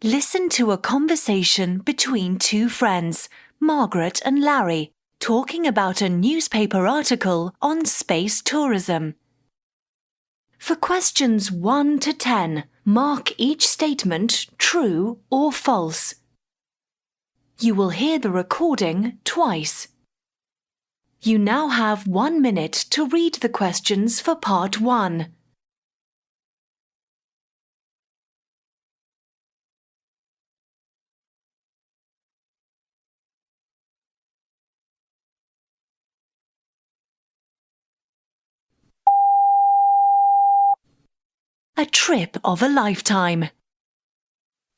Listen to a conversation between two friends, Margaret and Larry, talking about a newspaper article on space tourism. For questions 1 to 10, mark each statement true or false. You will hear the recording twice. You now have 1 minute to read the questions for part 1. A trip of a lifetime.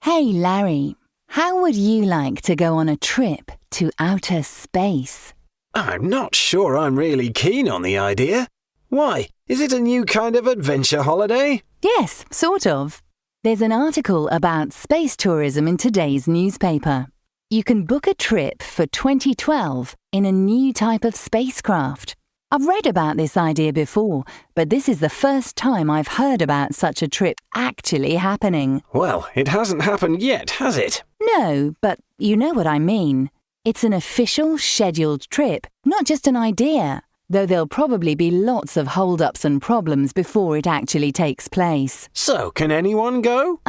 Hey Larry, how would you like to go on a trip to outer space? I'm not sure I'm really keen on the idea. Why? Is it a new kind of adventure holiday? Yes, sort of. There's an article about space tourism in today's newspaper. You can book a trip for 2012 in a new type of spacecraft. I've read about this idea before, but this is the first time I've heard about such a trip actually happening. Well, it hasn't happened yet, has it? No, but you know what I mean. It's an official, scheduled trip, not just an idea, though there'll probably be lots of hold-ups and problems before it actually takes place. So, can anyone go?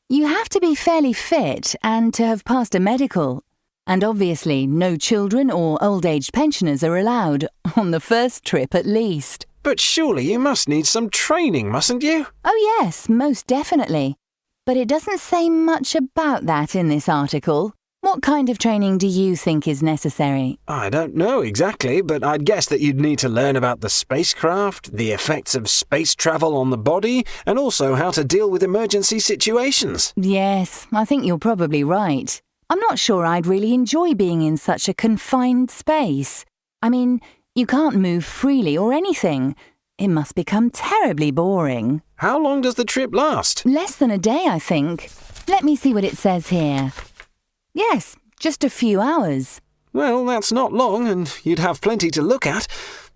You have to be fairly fit and to have passed a medical. And obviously, no children or old-age pensioners are allowed, on the first trip at least. But surely you must need some training, mustn't you? Oh yes, most definitely. But it doesn't say much about that in this article. What kind of training do you think is necessary? I don't know exactly, but I'd guess that you'd need to learn about the spacecraft, the effects of space travel on the body, and also how to deal with emergency situations. Yes, I think you're probably right. I'm not sure I'd really enjoy being in such a confined space. I mean, you can't move freely or anything. It must become terribly boring. How long does the trip last? Less than a day, I think. Let me see what it says here. Yes, just a few hours. Well, that's not long, and you'd have plenty to look at.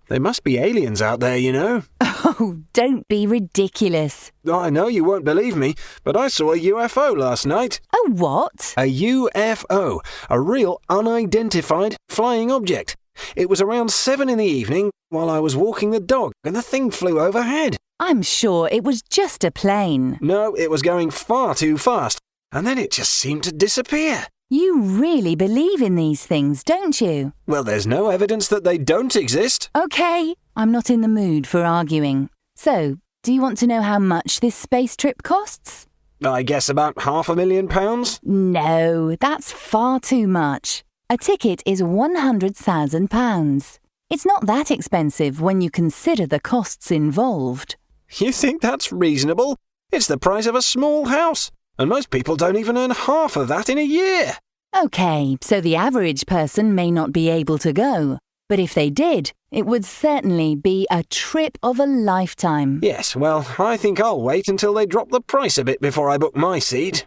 There must be aliens out there, you know. Oh, don't be ridiculous. I know you won't believe me, but I saw a UFO last night. A what? A UFO, a real unidentified flying object. It was around 7 in the evening while I was walking the dog, and the thing flew overhead. I'm sure it was just a plane. No, it was going far too fast, and then it just seemed to disappear. You really believe in these things, don't you? Well, there's no evidence that they don't exist. OK, I'm not in the mood for arguing. So, do you want to know how much this space trip costs? I guess about £500,000. No, that's far too much. A ticket is £100,000. It's not that expensive when you consider the costs involved. You think that's reasonable? It's the price of a small house. And most people don't even earn half of that in a year. OK, so the average person may not be able to go. But if they did, it would certainly be a trip of a lifetime. Yes, well, I think I'll wait until they drop the price a bit before I book my seat.